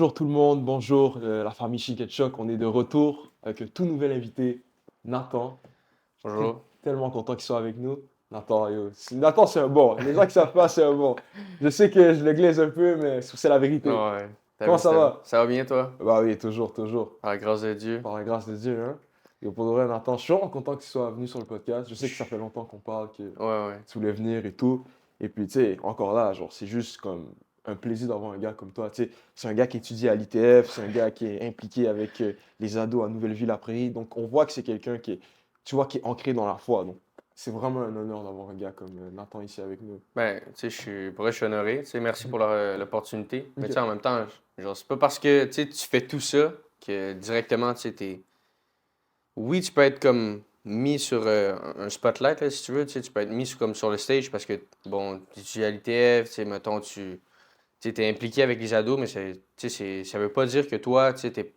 Bonjour tout le monde, bonjour la famille Chic et Choc. On est de retour avec un tout nouvel invité, Nathan. Je suis Bonjour. tellement content qu'il soit avec nous. Nathan, yo, Nathan, c'est un bon. Les gens qui savent pas, c'est un bon. Je sais que je le glaise un peu, mais c'est la vérité. Ouais, t'as Comment vu, ça va? ça va bien, toi? Bah oui, toujours, toujours. Par la grâce de Dieu. Par la grâce de Dieu, hein. Et pour de vrai, Nathan, je suis vraiment content que tu sois venu sur le podcast. Je sais que ça fait longtemps qu'on parle, que Ouais, ouais. tu voulais venir et tout. Et puis, tu sais, encore là, genre, c'est juste comme un plaisir d'avoir un gars comme toi. Tu sais, c'est un gars qui étudie à l'ITF, c'est un gars qui est impliqué avec les ados à Nouvelle-Ville-à-Prairie. Donc, on voit que c'est quelqu'un qui est, tu vois, qui est ancré dans la foi. Donc, c'est vraiment un honneur d'avoir un gars comme Nathan ici avec nous. Ben, tu sais, pour vrai, je suis honoré. Tu sais, merci pour l'opportunité. Mais tu sais, Ok. en même temps, genre, c'est pas parce que, tu sais, tu fais tout ça que directement, tu sais, Oui, tu peux être comme mis sur un spotlight, là, si tu veux. Tu sais, tu peux être mis comme sur le stage parce que, bon, tu étudies à l'ITF, tu sais, mettons, tu es impliqué avec les ados, mais tu sais, ça veut pas dire que toi, tu sais,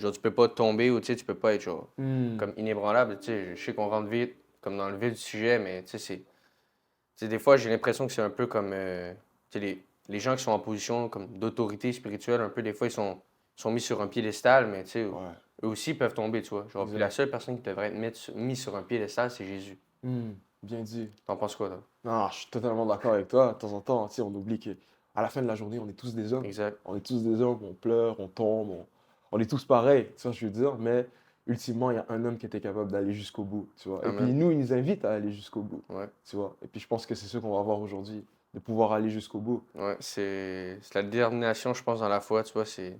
genre, tu peux pas tomber ou tu sais, tu peux pas être genre, Hmm. comme inébranlable. Tu sais, je sais qu'on rentre vite, comme dans le vif du sujet, mais tu sais, des fois, j'ai l'impression que c'est un peu comme tu sais, les gens qui sont en position comme d'autorité spirituelle, un peu, des fois, sont mis sur un piédestal, mais tu sais, Ouais, eux aussi peuvent tomber, tu vois. Genre, puis la exact. seule personne qui devrait être mis sur un piédestal, c'est Jésus. Hmm. Bien dit. T'en penses quoi, toi? Non, je suis totalement d'accord avec toi. De temps en temps, tu sais, on oublie que à la fin de la journée, on est tous des hommes. Exact. On est tous des hommes, on pleure, on tombe, on est tous pareils, tu vois ce que je veux dire. Mais ultimement, il y a un homme qui était capable d'aller jusqu'au bout, tu vois. Et puis Amen. nous, il nous invite à aller jusqu'au bout, Ouais. tu vois. Et puis je pense que c'est ce qu'on va voir aujourd'hui, de pouvoir aller jusqu'au bout. Ouais. C'est la détermination, je pense, dans la foi, tu vois. C'est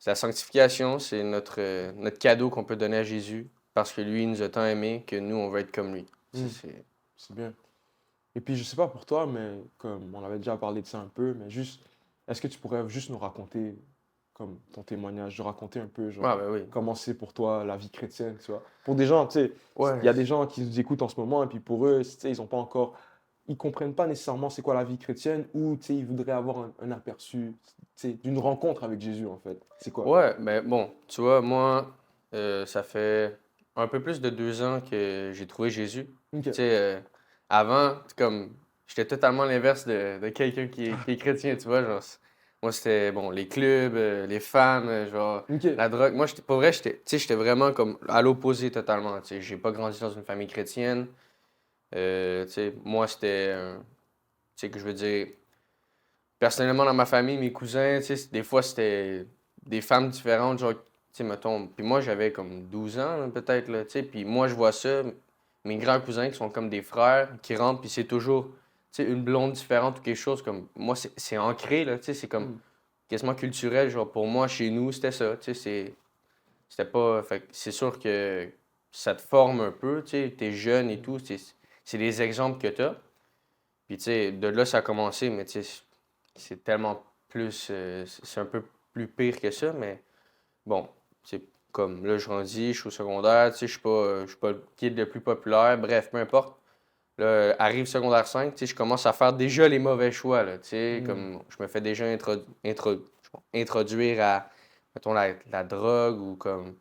la sanctification, c'est notre cadeau qu'on peut donner à Jésus parce que lui, il nous a tant aimés que nous, on veut être comme lui. Ça, Hmm, c'est. c'est bien. Et puis je sais pas pour toi, mais comme on avait déjà parlé de ça un peu, mais juste, est-ce que tu pourrais juste nous raconter comme ton témoignage, de raconter un peu, Ah, genre, ben oui. comment c'est pour toi la vie chrétienne, tu vois. Pour des gens, tu sais, il Ouais. y a des gens qui nous écoutent en ce moment, et puis pour eux, tu sais, ils ont pas encore, ils comprennent pas nécessairement c'est quoi la vie chrétienne, ou, tu sais, ils voudraient avoir un aperçu, tu sais, d'une rencontre avec Jésus, en fait. C'est quoi? Ouais, ben bon, tu vois, moi, ça fait un peu plus de 2 ans que j'ai trouvé Jésus. Ok. Puis, tu sais, avant, comme, j'étais totalement l'inverse de quelqu'un qui est chrétien, tu vois. Genre, moi, c'était, bon, les clubs, les femmes, genre, Ok. la drogue. Moi, pour vrai, tu sais, j'étais vraiment comme à l'opposé totalement. Tu sais, j'ai pas grandi dans une famille chrétienne. Tu sais, moi, tu sais, que je veux dire, personnellement, dans ma famille, mes cousins, tu sais, des fois, c'était des femmes différentes, genre, tu sais, mettons. Puis moi, j'avais comme 12 ans, là, peut-être, là, tu sais. Puis moi, je vois ça, mes grands cousins qui sont comme des frères, qui rentrent, puis c'est toujours, tu sais, une blonde différente ou quelque chose comme. Moi, c'est ancré, là, tu sais, c'est comme Hmm. quasiment culturel. Genre, pour moi, chez nous, c'était ça, tu sais, c'était pas. Fait que c'est sûr que ça te forme un peu, tu sais, t'es jeune et tout, c'est des exemples que t'as. Puis, tu sais, de là, ça a commencé, mais tu sais, c'est tellement plus. C'est un peu plus pire que ça, mais bon, c'est comme là, je grandis, je suis au secondaire, tu sais, je suis pas le kid le plus populaire, bref, peu importe. Là, arrive secondaire 5, tu sais, je commence à faire déjà les mauvais choix, là, tu sais, Hmm. comme je me fais déjà introduire à, mettons, la drogue ou comme,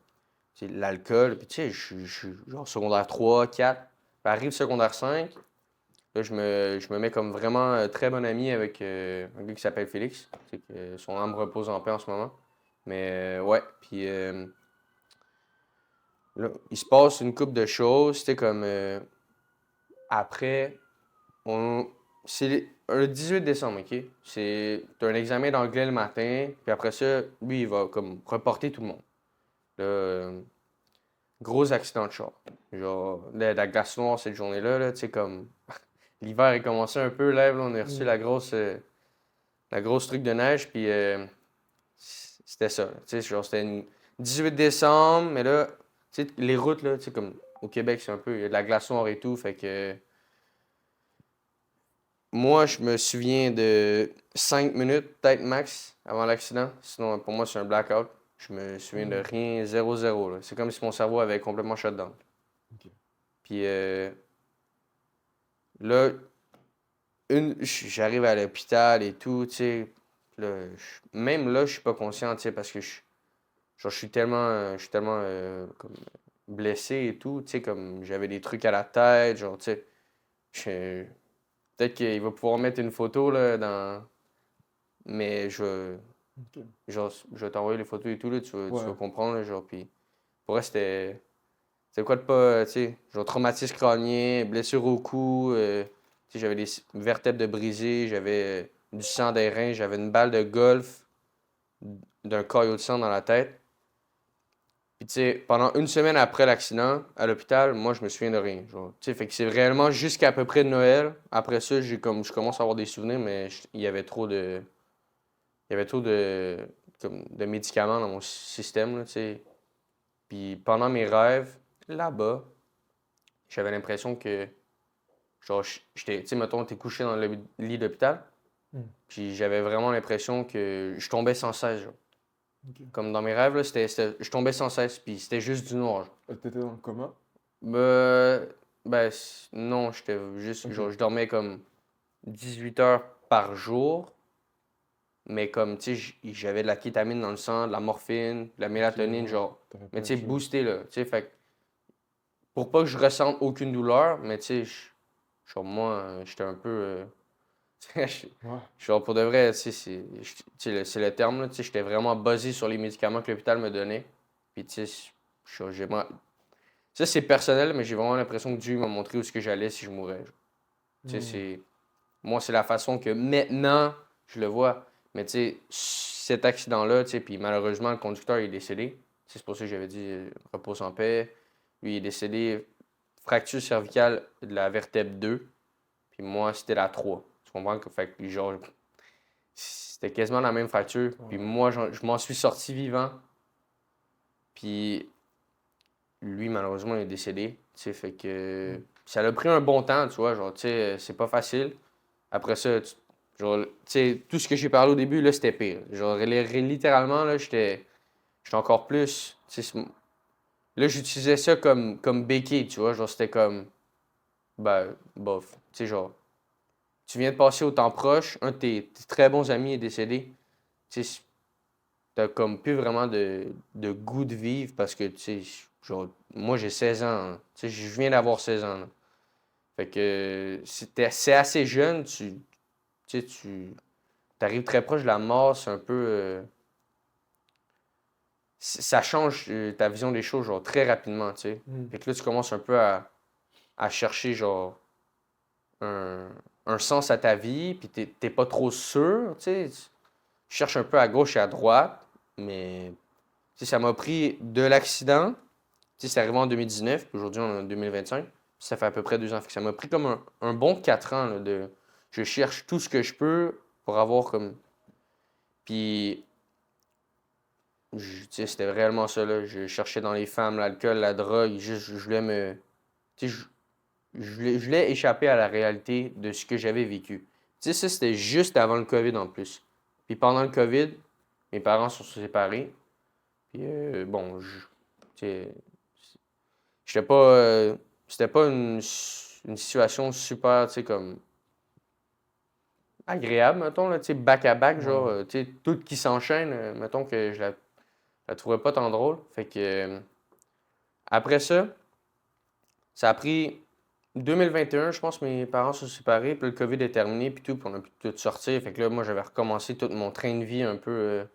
tu sais, l'alcool, puis tu sais, je suis genre secondaire 3 4. Puis arrive secondaire 5. Là, je me mets comme vraiment très bon ami avec un gars qui s'appelle Félix. C'est que son âme repose en paix en ce moment. Mais ouais, puis là, il se passe une couple de choses. C'était comme après, on, c'est le 18 décembre, OK? T'as un examen d'anglais le matin, puis après ça, lui, il va comme reporter tout le monde. Là, gros accident de char. Genre, la glace noire cette journée-là, là, tu sais, comme l'hiver est commencé un peu, là, on a reçu Hmm. la grosse truc de neige, puis c'était ça. Tu sais, genre, c'était 18 décembre, mais là, tu sais, les routes, là, tu sais, comme au Québec, c'est un peu, il y a de la glace noire et tout, fait que moi, je me souviens de 5 minutes, peut-être max, avant l'accident. Sinon, pour moi, c'est un blackout. Je me souviens de Hmm. rien, zéro, zéro, là. C'est comme si mon cerveau avait complètement shut down. Ok. Puis là, j'arrive à l'hôpital et tout, tu sais. Là, même là, je suis pas conscient, tu sais, parce que genre, je suis tellement comme blessé et tout, tu sais, comme j'avais des trucs à la tête, genre, tu sais. Peut-être qu'il va pouvoir mettre une photo, là, dans. Mais Ok. Genre, je vais t'envoyer les photos et tout, là, tu Ouais. vas comprendre, là, genre, puis pour vrai, c'était quoi de pas, tu sais, genre traumatisme crânien, blessure au cou, tu sais, j'avais des vertèbres de brisées, j'avais du sang des reins, j'avais une balle de golf d'un caillot de sang dans la tête. Puis, tu sais, pendant une semaine après l'accident, à l'hôpital, moi, je me souviens de rien. Genre, tu sais, fait que c'est réellement jusqu'à peu près de Noël. Après ça, je commence à avoir des souvenirs, mais il y avait trop de, il y avait trop de médicaments dans mon système, là, tu sais. Puis pendant mes rêves, là-bas, j'avais l'impression que, genre, j'étais, tu sais, mettons, t'es couché dans le lit d'hôpital, Hmm. puis j'avais vraiment l'impression que je tombais sans cesse, genre. Ok. Comme dans mes rêves, là, je tombais sans cesse, puis c'était juste du noir, genre. T'étais dans le coma? Ben, non, j'étais juste, Ok. genre, je dormais comme 18 heures par jour, mais comme, tu sais, j'avais de la kétamine dans le sang, de la morphine, de la Ok, mélatonine, ouais. genre, T'avais mais plein tu de sais, choses. boosté, là, tu sais, fait que pour pas que je ressente aucune douleur, mais tu sais, genre, moi, j'étais un peu, Ouais. genre, pour de vrai, tu sais, c'est le terme, là, tu sais, j'étais vraiment buzzé sur les médicaments que l'hôpital me donnait, puis tu sais, ça, c'est personnel, mais j'ai vraiment l'impression que Dieu m'a montré où est-ce que j'allais si je mourais, genre. Tu sais, Hmm. moi, c'est la façon que maintenant, je le vois. Mais tu sais, cet accident-là, tu sais, puis malheureusement, le conducteur est décédé. C'est pour ça que j'avais dit repose en paix. Lui, il est décédé, fracture cervicale de la vertèbre 2. Puis moi, c'était la 3. Tu comprends? Fait que, genre, c'était quasiment la même fracture. Puis Ouais. moi, je m'en suis sorti vivant. Puis lui, malheureusement, il est décédé. Tu sais, fait que Hmm. ça a pris un bon temps, tu vois. Genre, tu sais, c'est pas facile. Après ça, genre, tu sais, tout ce que j'ai parlé au début, là, c'était pire. Genre, littéralement, là, j'étais encore plus. Tu sais, là, j'utilisais ça comme béquille, tu vois. Genre, c'était comme, ben, bof. Tu sais, genre, tu viens de passer au temps proche, un de tes très bons amis est décédé. Tu sais, t'as comme plus vraiment de goût de vivre parce que, tu sais, genre, moi, j'ai 16 ans, hein. Tu sais, je viens d'avoir 16 ans, là. Fait que c'est assez jeune, tu sais, tu arrives très proche de la mort, c'est un peu. Ça change ta vision des choses, genre, très rapidement, tu sais. Hmm. Fait que là, tu commences un peu à chercher, genre, un, un sens à ta vie, puis t'es pas trop sûr, tu sais. Tu cherches un peu à gauche et à droite, mais, tu sais, ça m'a pris de l'accident, tu sais, c'est arrivé en 2019, puis aujourd'hui, on est en 2025, puis ça fait à peu près 2 ans. Fait que ça m'a pris comme un bon 4 ans, là, de. Je cherche tout ce que je peux pour avoir comme. Puis tu sais, c'était réellement ça, là. Je cherchais dans les femmes, l'alcool, la drogue. Juste, je voulais me. Tu sais, je voulais échapper à la réalité de ce que j'avais vécu. Tu sais, ça, c'était juste avant le COVID en plus. Puis pendant le COVID, mes parents se sont séparés. Puis bon, tu sais, j'étais pas. C'était pas une situation super, tu sais, comme agréable, mettons, là, tu sais, back à back, genre, Ouais. tu sais, tout qui s'enchaîne, mettons que je la trouvais pas tant drôle. Fait que. Après ça, ça a pris 2021, je pense, mes parents se sont séparés, puis le COVID est terminé, puis tout, puis on a pu tout sortir. Fait que là, moi, j'avais recommencé tout mon train de vie un peu,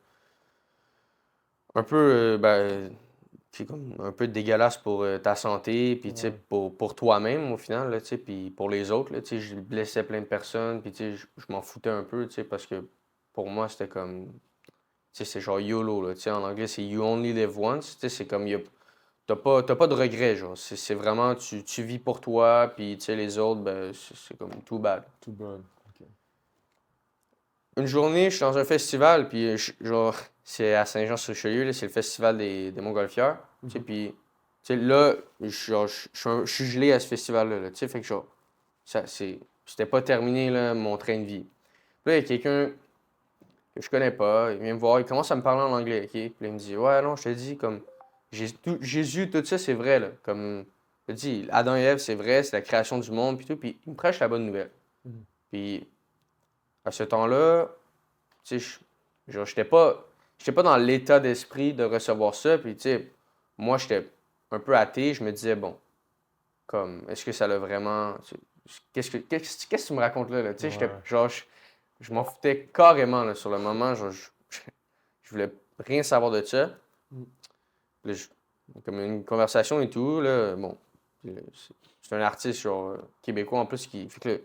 c'est comme un peu dégueulasse pour ta santé, puis tu sais, Ouais. pour toi-même au final, là, tu sais, puis pour les autres, là, tu sais, je blessais plein de personnes, puis tu sais, je m'en foutais un peu, tu sais, parce que pour moi, c'était comme, tu sais, c'est genre YOLO, là, tu sais, en anglais, c'est You Only Live Once, tu sais, c'est comme, t'as pas de regrets, genre. C'est vraiment, tu vis pour toi, puis tu sais, les autres, ben, c'est comme tout bad. Tout bon. Ok. Une journée, je suis dans un festival, puis genre, c'est à Saint-Jean-sur-Richelieu, là, c'est le festival des Montgolfières. Tu sais, Mhm. puis, tu sais, là, genre, je suis gelé à ce festival-là, là, tu sais, fait que genre, c'était pas terminé, là, mon train de vie. Puis là, il y a quelqu'un que je connais pas, il vient me voir, il commence à me parler en anglais, ok? Puis là, il me dit, ouais, non, je te dis, comme, Jésus, tout ça, c'est vrai, là. Comme, je te dis, Adam et Ève, c'est vrai, c'est la création du monde, puis tout, puis il me prêche la bonne nouvelle. Mhm. Puis, à ce temps-là, tu sais, genre, j'étais pas dans l'état d'esprit de recevoir ça, puis tu sais, moi, j'étais un peu athée, je me disais, bon, comme, est-ce que ça l'a vraiment. Qu'est-ce que tu me racontes là? Tu sais, Ouais. genre, je m'en foutais carrément là, sur le moment. Genre, je voulais rien savoir de ça. Mm. Là, comme une conversation et tout, là, bon, c'est un artiste genre, québécois en plus qui fait que là,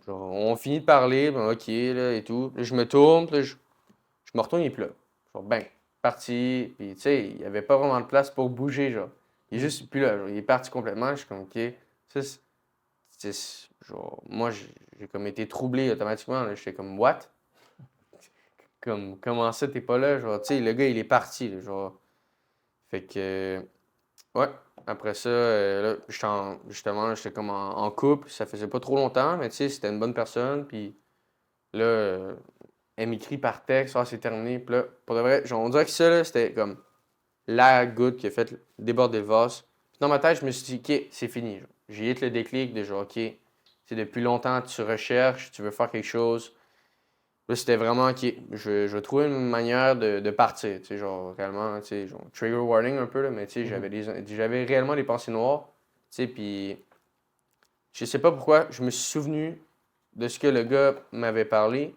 genre, on finit de parler, ben, ok, là, et tout. Là, je me tourne, puis là, je me retourne, il est plus là. Genre, ben, parti, puis tu sais, il n'y avait pas vraiment de place pour bouger, genre. Il est juste plus là, genre, il est parti complètement, je suis comme, ok. Ça, genre, moi, j'ai comme été troublé automatiquement, là. J'étais comme, what? Comme, comment ça, t'es pas là? Genre, tu sais, le gars, il est parti, là, genre. Fait que, ouais. Après ça, là, justement, j'étais comme en couple. Ça faisait pas trop longtemps, mais tu sais, c'était une bonne personne. Puis là, elle m'écrit par texte, ah, c'est terminé. Puis là, pour de vrai, genre, on dirait que ça, là, c'était comme la goutte qui a fait déborder le vase. Puis dans ma tête, je me suis dit, OK, c'est fini. Genre. J'ai eu le déclic de genre, OK, c'est depuis longtemps, tu recherches, tu veux faire quelque chose. Là, c'était vraiment, OK, je vais trouver une manière de partir. Tu sais, genre, réellement, tu sais, genre, trigger warning un peu, là, mais tu sais, Mhm. j'avais réellement des pensées noires. Tu sais, puis je sais pas pourquoi, je me suis souvenu de ce que le gars m'avait parlé.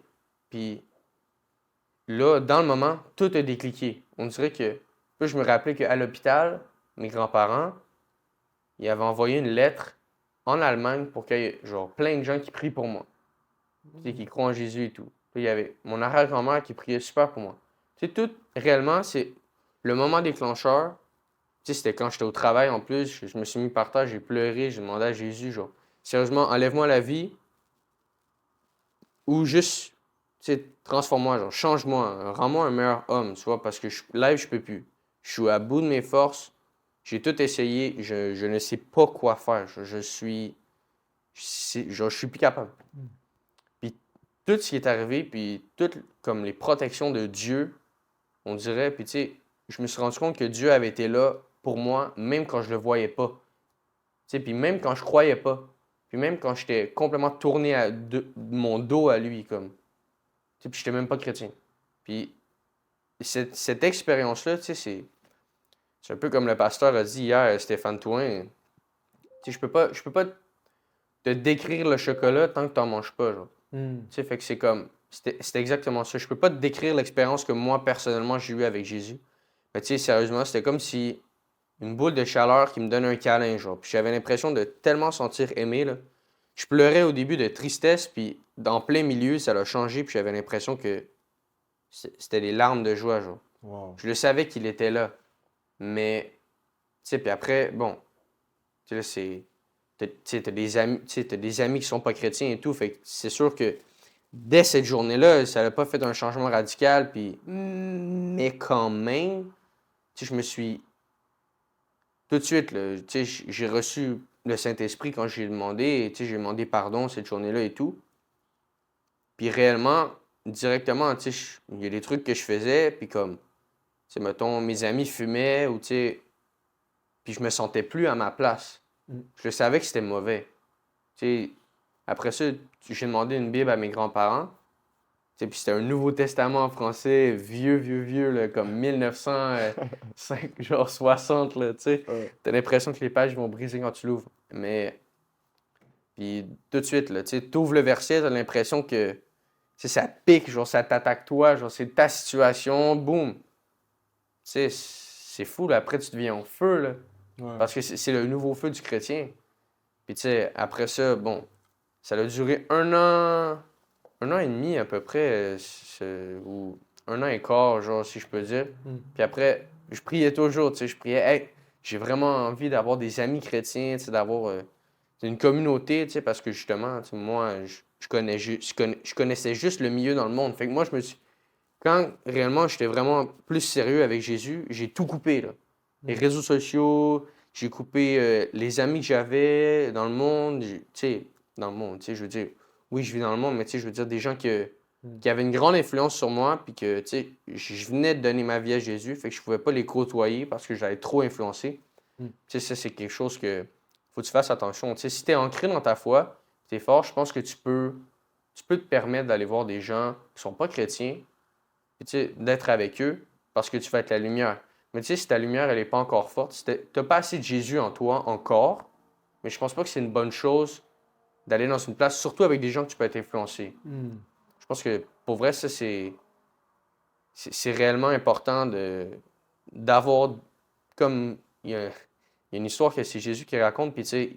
Puis là, dans le moment, tout a décliqué. On dirait que. Là, je me rappelais qu'à l'hôpital, mes grands-parents, ils avaient envoyé une lettre en Allemagne pour qu'il y ait genre plein de gens qui prient pour moi. Tu sais, qui croient en Jésus et tout. Puis il y avait mon arrière-grand-mère qui priait super pour moi. Tu sais, tout, réellement, c'est le moment déclencheur. Tu sais, c'était quand j'étais au travail en plus. Je me suis mis par terre, j'ai pleuré, j'ai demandé à Jésus, genre, sérieusement, enlève-moi la vie ou juste, tu sais, transforme-moi, genre, change-moi, rends-moi un meilleur homme, tu vois, parce que live, je peux plus. Je suis à bout de mes forces, j'ai tout essayé, je ne sais pas quoi faire. Je suis, je suis plus capable. Puis tout ce qui est arrivé, puis toutes comme les protections de Dieu, on dirait, puis tu sais, je me suis rendu compte que Dieu avait été là pour moi, même quand je le voyais pas. Tu sais, puis même quand je croyais pas. Puis même quand j'étais complètement tourné de mon dos à lui, comme. Tu sais, puis j'étais même pas chrétien. Puis cette expérience-là, tu sais, c'est un peu comme le pasteur a dit hier, Stéphane Touin. Tu sais, je peux pas te décrire le chocolat tant que t'en manges pas, genre. Mm. Tu sais, fait que c'est comme, c'était exactement ça. Je peux pas te décrire l'expérience que moi, personnellement, j'ai eue avec Jésus. Mais tu sais, sérieusement, c'était comme si une boule de chaleur qui me donne un câlin, genre. Puis j'avais l'impression de tellement sentir aimé, là. Je pleurais au début de tristesse, puis dans plein milieu, ça l'a changé, puis j'avais l'impression que c'était des larmes de joie, genre. Wow. Je le savais qu'il était là. Mais, tu sais, puis après, bon, tu sais, là, c'est. Tu sais, t'as des amis, tu sais, t'as des amis qui sont pas chrétiens et tout. Fait que c'est sûr que dès cette journée-là, ça n'a pas fait un changement radical. Puis, mais quand même, tu sais, je me suis. Tout de suite, là, tu sais, j'ai reçu le Saint-Esprit quand j'ai demandé. Et, tu sais, j'ai demandé pardon cette journée-là et tout. Puis réellement, directement, tu sais, il y a des trucs que je faisais. Puis comme, tu sais, mettons, mes amis fumaient ou, tu sais, puis je me sentais plus à ma place. Mm. Je savais que c'était mauvais. Tu sais, après ça, j'ai demandé une Bible à mes grands-parents. Tu sais, puis c'était un Nouveau Testament en français, vieux, là, comme 1905, genre 60, là, tu sais. Ouais. T'as l'impression que les pages vont briser quand tu l'ouvres. Mais, puis tout de suite, là, tu sais, t'ouvres le verset, t'as l'impression que, tu sais, ça pique, genre ça t'attaque toi, genre c'est ta situation, boum. Tu sais, c'est fou, là, après tu deviens en feu, là. Ouais. Parce que c'est le nouveau feu du chrétien. Puis tu sais, après ça, bon, ça a duré un an et demi à peu près, ou un an et quart, genre, si je peux dire. Mm. Puis après, je priais toujours, tu sais, je priais, hey, j'ai vraiment envie d'avoir des amis chrétiens, tu sais, d'avoir une communauté, tu sais, parce que justement, tu sais, moi, je connaissais juste le milieu dans le monde. Fait que moi, quand réellement j'étais vraiment plus sérieux avec Jésus, j'ai tout coupé, là. Les Mm. réseaux sociaux, j'ai coupé les amis que j'avais dans le monde, tu sais, dans le monde, tu sais, je veux dire, oui, je vis dans le monde, mais tu sais, je veux dire des gens Mm. qui avaient une grande influence sur moi, puis que, tu sais, je venais de donner ma vie à Jésus, fait que je pouvais pas les côtoyer parce que j'avais trop influencé. Mm. Tu sais, ça, c'est quelque chose que faut que tu fasses attention. Tu sais, si tu es ancré dans ta foi, tu es fort, je pense que tu peux te permettre d'aller voir des gens qui sont pas chrétiens, puis tu sais, d'être avec eux parce que tu vas être la lumière. Mais tu sais, si ta lumière, elle n'est pas encore forte, si tu n'as pas assez de Jésus en toi encore, mais je pense pas que c'est une bonne chose d'aller dans une place, surtout avec des gens que tu peux être influencé. Mm. Je pense que pour vrai, ça, c'est réellement important d'avoir, comme, il y a une histoire que c'est Jésus qui raconte, puis tu sais,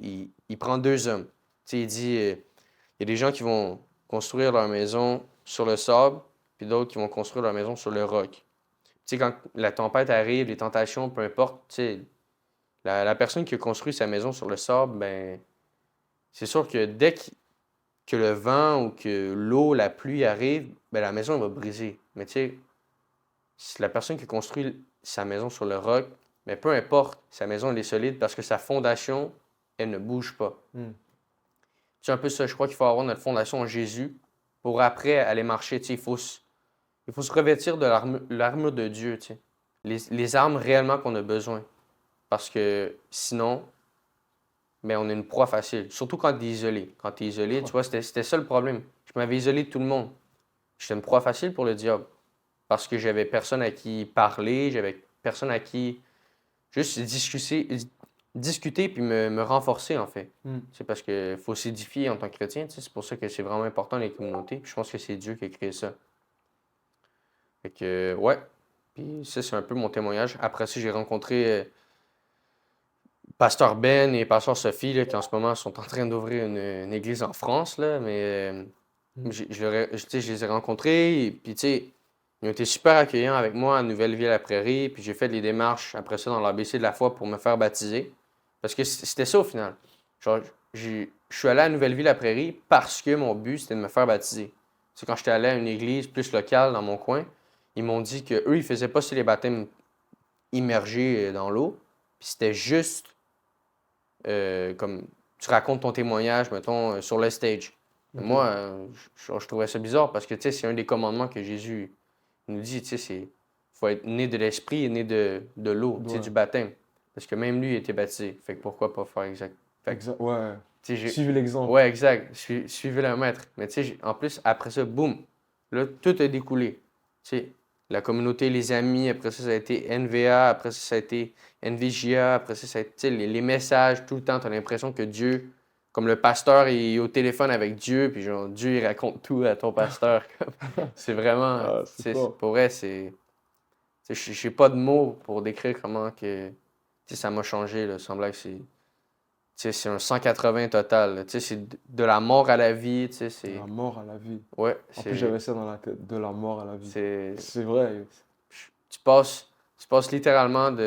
il prend deux hommes. Tu sais, il dit, il y a des gens qui vont construire leur maison sur le sable, puis d'autres qui vont construire leur maison sur le roc. Tu sais, quand la tempête arrive, les tentations, peu importe, tu sais, la personne qui a construit sa maison sur le sable, ben, c'est sûr que que le vent ou que l'eau, la pluie arrive, ben, la maison elle va briser. Mais tu sais, si la personne qui construit sa maison sur le roc, mais peu importe, sa maison elle est solide parce que sa fondation, elle ne bouge pas. Hmm. C'est un peu ça, je crois qu'il faut avoir notre fondation en Jésus pour après aller marcher. Tu sais, il faut se revêtir de l'armure de Dieu, tu sais. Les armes réellement qu'on a besoin. Parce que sinon, ben, on est une proie facile. Surtout quand tu es isolé. Quand tu es isolé, tu vois, c'était ça le problème. Je m'avais isolé de tout le monde. J'étais une proie facile pour le diable. Parce que j'avais personne à qui parler, j'avais personne à qui juste discuter puis me renforcer, en fait. Hmm. C'est parce qu'il faut s'édifier en tant que chrétien, tu sais. C'est pour ça que c'est vraiment important les communautés. Puis je pense que c'est Dieu qui a créé ça. Fait que, ouais. Puis ça, c'est un peu mon témoignage. Après ça, j'ai rencontré Pasteur Ben et Pasteur Sophie, là, qui en ce moment sont en train d'ouvrir une église en France, là, mais tu sais, je les ai rencontrés, et puis tu sais, ils ont été super accueillants avec moi à Nouvelle-Ville-à-Prairie, puis j'ai fait les démarches après ça dans l'ABC de la foi pour me faire baptiser. Parce que c'était ça au final. Genre, je suis allé à Nouvelle-Ville-à-Prairie parce que mon but, c'était de me faire baptiser. C'est quand j'étais allé à une église plus locale dans mon coin, ils m'ont dit qu'eux, ils faisaient pas les baptêmes immergés dans l'eau, puis c'était juste comme tu racontes ton témoignage, mettons, sur le stage. Moi, je trouvais ça bizarre parce que, tu sais, c'est un des commandements que Jésus nous dit, tu sais, c'est faut être né de l'esprit et né de l'eau, tu sais, Ouais. du baptême. Parce que même lui, il était baptisé. Fait que pourquoi pas faire exact? Fait que, Exact. Ouais. tu sais, Suivez l'exemple. ouais, exact. Suivez le maître. Mais tu sais, en plus, après ça, boum, là, tout a découlé. Tu sais, la communauté, les amis, après ça a été NVA, après ça a été NVJA, après ça a été, tu sais, les messages, tout le temps, tu as l'impression que Dieu, comme le pasteur est au téléphone avec Dieu, puis genre, Dieu, il raconte tout à ton pasteur. C'est vraiment, Ah, tu c'est sais, fort. pour vrai, tu sais, j'ai pas de mots pour décrire comment que, tu sais, ça m'a changé, là. Il semblait que c'est un 180 total, là. Tu sais, c'est de la mort à la vie, tu sais, De la c'est... mort à la vie. Ouais, En plus, j'avais ça dans la tête. De la mort à la vie. c'est... C'est vrai. Tu passes, tu passes littéralement tu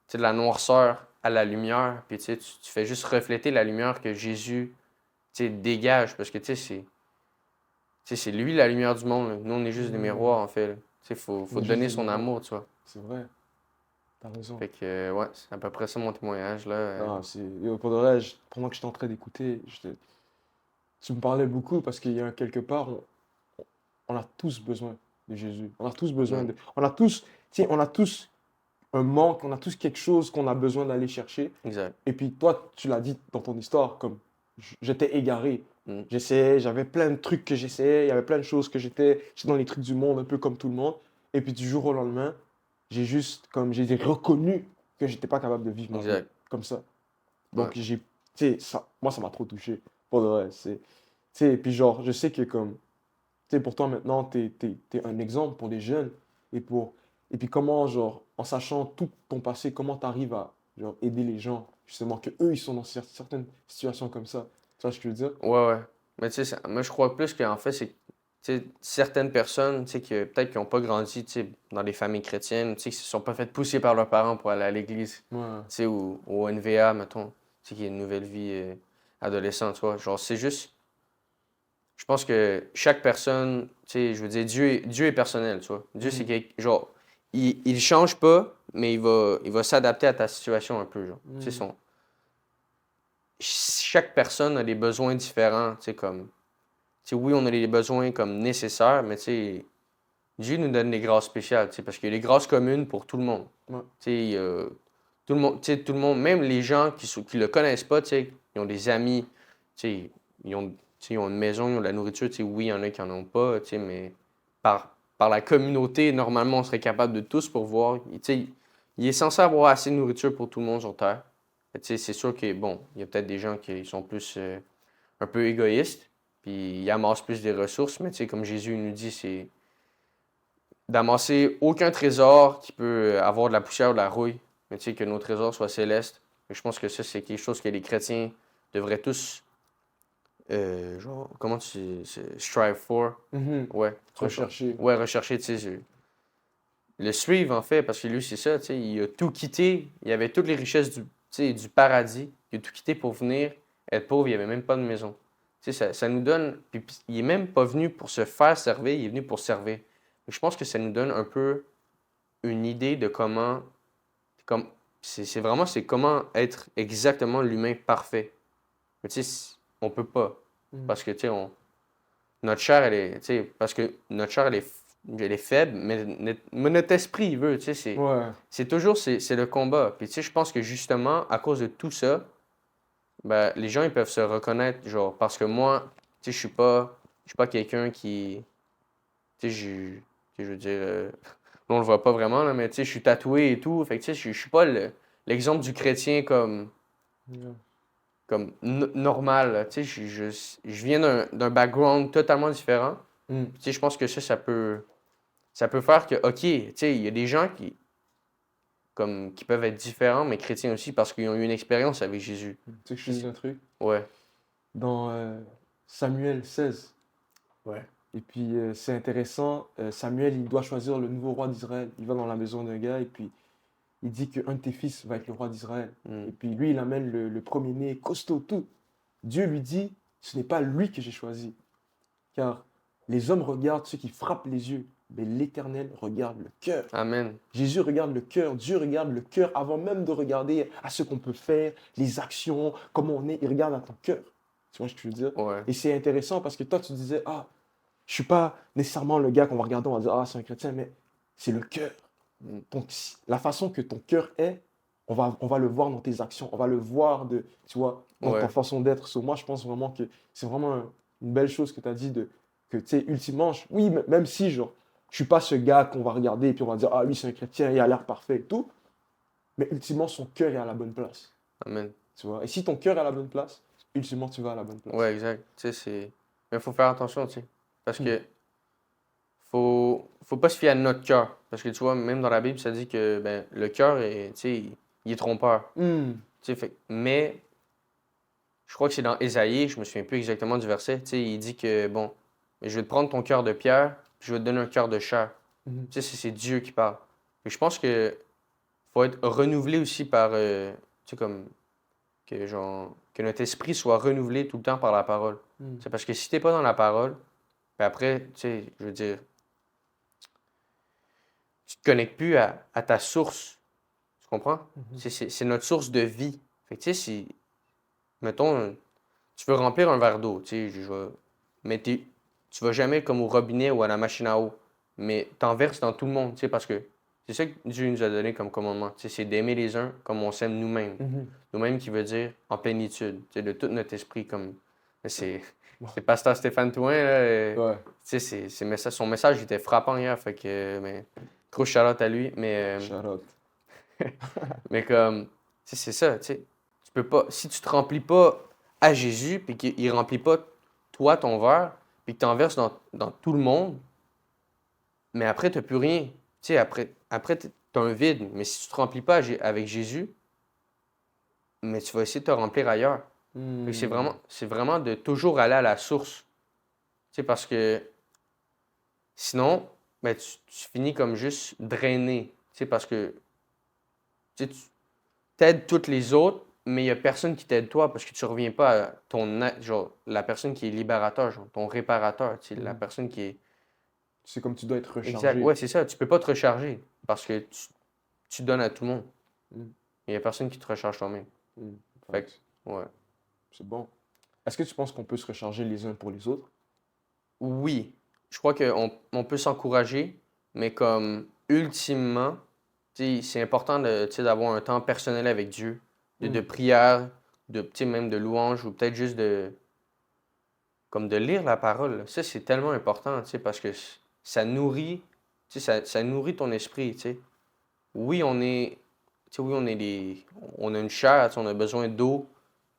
sais, de la noirceur à la lumière, puis tu sais, tu fais juste refléter la lumière que Jésus, tu sais, dégage, parce que, tu sais, c'est lui la lumière du monde, là. Nous, on est juste des Hmm. miroirs, en fait, là. Tu sais, faut On est te juste donner des son miroirs. amour, tu vois. C'est vrai. T'as raison. Fait que, ouais, c'est à peu près ça mon témoignage, là. Non, pour de vrai, pendant que j'étais en train d'écouter, tu me parlais beaucoup parce qu'il y a quelque part, on a tous besoin de Jésus. On a tous besoin Ouais, de. On a tous, tu sais, on a tous un manque, on a tous quelque chose qu'on a besoin d'aller chercher. exact. Et puis toi, tu l'as dit dans ton histoire, comme j'étais égaré. Mm. J'essayais, j'avais plein de trucs que j'essayais, il y avait plein de choses que j'étais dans les trucs du monde, un peu comme tout le monde. Et puis du jour au lendemain, j'ai reconnu que j'étais pas capable de vivre ma vie Exact. comme ça. Ouais. Donc tu sais, moi ça m'a trop touché. Pour de vrai, tu sais, et puis genre, je sais que comme, tu sais, pour toi maintenant, t'es un exemple pour les jeunes et puis comment, genre, en sachant tout ton passé, comment t'arrives à, genre, aider les gens, justement, que eux, ils sont dans certaines situations comme ça. Tu vois ce que je veux dire? Ouais, ouais. Mais tu sais, moi, je crois plus qu'en fait, c'est que tu sais, certaines personnes, tu sais, peut-être qui n'ont pas grandi, tu sais, dans les familles chrétiennes, tu sais, qui se sont pas fait pousser par leurs parents pour aller à l'église, Ouais. tu sais, ou au NVA, mettons, tu sais, qui est une nouvelle vie adolescente, tu vois. Genre, c'est juste, je pense que chaque personne, tu sais, je veux dire, Dieu est personnel, tu vois. Dieu, c'est Mhm. genre, il change pas, mais il va s'adapter à ta situation un peu, genre. Tu sais, Mhm. chaque personne a des besoins différents, tu sais, comme, tu sais, oui, on a des besoins comme nécessaires, mais tu sais, Dieu nous donne des grâces spéciales, tu sais, parce qu'il y a des grâces communes pour tout le monde. Ouais. Tu sais, tout le monde, tu sais, tout le monde, même les gens qui le connaissent pas, tu sais, ils ont des amis, tu sais, tu sais, ils ont une maison, ils ont de la nourriture, tu sais, oui, il y en a qui en ont pas, tu sais, mais par la communauté, normalement, on serait capable de tous pourvoir. Tu sais, il est censé avoir assez de nourriture pour tout le monde sur Terre. Tu sais, c'est sûr que, bon, il y a peut-être des gens qui sont plus un peu égoïstes, puis ils amassent plus des ressources, mais tu sais, comme Jésus nous dit, c'est d'amasser aucun trésor qui peut avoir de la poussière ou de la rouille, mais tu sais, que nos trésors soient célestes. Et je pense que ça, c'est quelque chose que les chrétiens devraient tous, genre, comment strive for? Mhm. Ouais, Rechercher. ouais, rechercher, tu sais, le suivre, en fait, parce que lui, c'est ça, tu sais, il a tout quitté, il avait toutes les richesses tu sais, du paradis, il a tout quitté pour venir être pauvre, il n'y avait même pas de maison. Tu sais, ça nous donne, puis il est même pas venu pour se faire servir, il est venu pour servir. Je pense que ça nous donne un peu une idée de comment, comme, c'est vraiment, c'est comment être exactement l'humain parfait. Mais tu sais, on peut pas, Mhm. parce que, tu sais, notre chair, elle est, tu sais, parce que notre chair, elle est faible, mais notre esprit, il veut, tu sais, Ouais. c'est toujours, c'est le combat. Puis, tu sais, je pense que justement, à cause de tout ça, ben, les gens, ils peuvent se reconnaître, genre, parce que moi, tu sais, je suis pas quelqu'un qui, tu sais, je veux dire, on le voit pas vraiment, là, mais tu sais, je suis tatoué et tout, fait que, tu sais, je suis pas l'exemple du chrétien Ouais. normal, là. Tu sais, je viens d'un background totalement différent. Mhm. Tu sais, je pense que ça peut faire que, OK, tu sais, il y a des gens qui peuvent être différents, mais chrétiens aussi, parce qu'ils ont eu une expérience avec Jésus. Tu sais que je te dis un truc? Ouais. Dans Samuel 16, Ouais. et puis c'est intéressant, Samuel, il doit choisir le nouveau roi d'Israël. Il va dans la maison d'un gars, et puis il dit qu'un de tes fils va être le roi d'Israël. Et Mm. puis lui, il amène le premier-né, costaud, tout. Dieu lui dit, ce n'est pas lui que j'ai choisi, car les hommes regardent ce qui frappe les yeux, mais l'Éternel regarde le cœur. Amen. Jésus regarde le cœur, Dieu regarde le cœur avant même de regarder à ce qu'on peut faire, les actions, comment on est, il regarde à ton cœur. Tu vois ce que je veux dire? Ouais. Et c'est intéressant parce que toi, tu disais, ah, je suis pas nécessairement le gars qu'on va regarder, on va dire, ah, c'est un chrétien, mais c'est le cœur. Mm. Donc, la façon que ton cœur est, on va le voir dans tes actions, on va le voir tu vois, dans ta Ouais. façon d'être. Moi, je pense vraiment que c'est vraiment une belle chose que tu as dit, que, tu sais, ultimement, oui, même si, genre, je suis pas ce gars qu'on va regarder et puis on va dire, ah, lui, c'est un chrétien, il a l'air parfait et tout, mais ultimement, son cœur est à la bonne place, Amen. tu vois. Et si ton cœur est à la bonne place, ultimement, tu vas à la bonne place. Ouais, exact. Tu sais, c'est. Mais il faut faire attention, tu sais. Parce Hmm. que faut pas se fier à notre cœur. Parce que tu vois, même dans la Bible, ça dit que ben, le cœur est, tu sais, il est trompeur. Hmm. Tu sais, mais je crois que c'est dans Ésaïe, je me souviens plus exactement du verset. Tu sais, il dit que, bon, mais je vais te prendre ton cœur de pierre, puis je vais te donner un cœur de chair. Mhm. Tu sais, c'est Dieu qui parle. Et je pense que faut être renouvelé aussi par, tu sais, comme, que notre esprit soit renouvelé tout le temps par la parole. Hmm. C'est parce que si t'es pas dans la parole, ben après, tu sais, je veux dire, tu te connectes plus à ta source. Tu comprends? Mhm. C'est notre source de vie. Fait que, tu sais, si, mettons, tu veux remplir un verre d'eau, tu sais, mais tu vas jamais comme au robinet ou à la machine à eau, mais t'en verses dans tout le monde, tu sais, parce que c'est ça que Dieu nous a donné comme commandement, tu sais, c'est d'aimer les uns comme on s'aime nous-mêmes. Mhm. Nous-mêmes qui veut dire en plénitude, tu sais, de tout notre esprit, comme, c'est, Ouais. c'est Pasteur Stéphane Touin, là, Ouais. tu sais, son message était frappant hier, fait que, mais, gros shout-out à lui, Shout out. mais comme, tu sais, c'est ça, tu sais. Tu peux pas, si tu te remplis pas à Jésus, puis qu'il remplit pas toi ton verre, puis que tu en verses dans tout le monde, mais après, tu n'as plus rien. Tu sais, après tu as un vide. Mais si tu te remplis pas avec Jésus, mais tu vas essayer de te remplir ailleurs. Fait que Hmm. c'est vraiment de toujours aller à la source. Tu sais, parce que sinon, ben, tu finis comme juste drainé. Tu sais, parce que tu sais, t'aides toutes les autres, mais il n'y a personne qui t'aide toi parce que tu reviens pas à genre, la personne qui est libérateur, genre, ton réparateur, tu sais, la Mhm. personne qui est. C'est comme tu dois être Exact. rechargé. Ouais, c'est ça. Tu peux pas te recharger parce que tu donnes à tout le monde. Hmm. Il n'y a personne qui te recharge toi-même. Hmm. Fait Facts. que, ouais. C'est bon. Est-ce que tu penses qu'on peut se recharger les uns pour les autres? Oui, je crois on peut s'encourager, mais comme ultimement, tu sais, c'est important tu sais, d'avoir un temps personnel avec Dieu, de Hmm. prière, tu sais, même de louange ou peut-être juste comme de lire la parole. Ça, c'est tellement important, tu sais, parce que ça nourrit, tu sais, ça nourrit ton esprit, tu sais. Oui, tu sais, oui, on a une chair, tu sais, on a besoin d'eau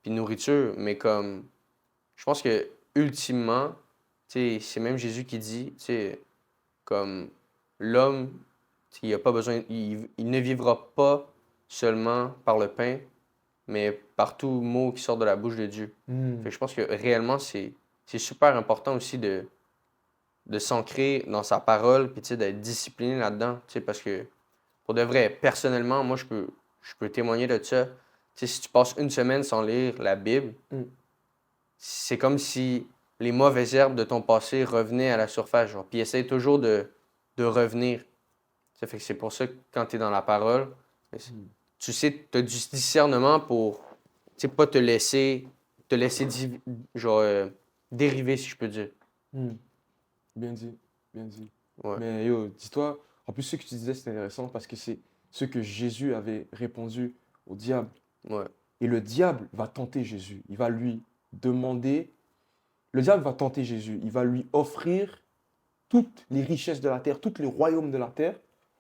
puis de nourriture, mais comme, je pense que ultimement, tu sais, c'est même Jésus qui dit, tu sais, comme, l'homme, il a pas besoin, il ne vivra pas seulement par le pain, mais par tout mot qui sort de la bouche de Dieu. Hmm. Fait que je pense que réellement, c'est super important aussi de s'ancrer dans sa parole, puis tu sais, d'être discipliné là-dedans, tu sais, parce que pour de vrai, personnellement, moi, je peux témoigner de ça. Tu sais, si tu passes une semaine sans lire la Bible, Mm. c'est comme si les mauvaises herbes de ton passé revenaient à la surface, genre, puis essaye toujours de revenir. Ça fait que c'est pour ça que quand tu es dans la parole, tu sais, tu as du discernement pour, tu sais, pas te laisser genre, dériver, si je peux dire. Hmm. Bien dit, bien dit. Ouais, Mais yo, dis-toi, en plus, ce que tu disais, c'est intéressant parce que c'est ce que Jésus avait répondu au diable. ouais, Et le diable va tenter Jésus. Il va lui demander, le diable va tenter Jésus. Il va lui offrir toutes les richesses de la terre, tous les royaumes de la terre.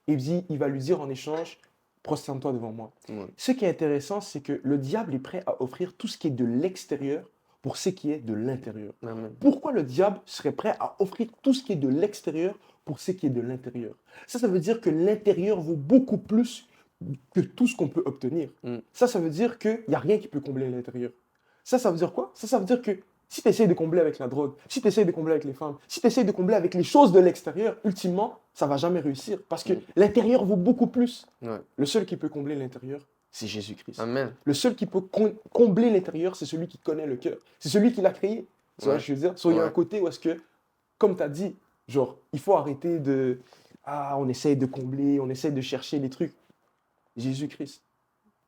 Et il va lui dire en échange, prosterne-toi devant moi. ouais. Ce qui est intéressant, c'est que le diable est prêt à offrir tout ce qui est de l'extérieur pour ce qui est de l'intérieur. Amen. Pourquoi le diable serait prêt à offrir tout ce qui est de l'extérieur pour ce qui est de l'intérieur? Ça veut dire que l'intérieur vaut beaucoup plus que tout ce qu'on peut obtenir. Mm. Ça veut dire qu'il n'y a rien qui peut combler l'intérieur. Ça veut dire quoi? Ça veut dire que si tu essayes de combler avec la drogue, si tu essayes de combler avec les femmes, si tu essayes de combler avec les choses de l'extérieur, ultimement, ça ne va jamais réussir parce que l'intérieur vaut beaucoup plus. Ouais. Le seul qui peut combler l'intérieur, c'est Jésus-Christ. Amen. Le seul qui peut combler l'intérieur, c'est celui qui connaît le cœur. C'est celui qui l'a créé. Tu vois Ouais. ce que je veux dire? So, il y a Ouais. un côté où est-ce que, comme tu as dit, genre, il faut arrêter de... Ah, on essaye de combler, on essaye de chercher les trucs. Jésus-Christ,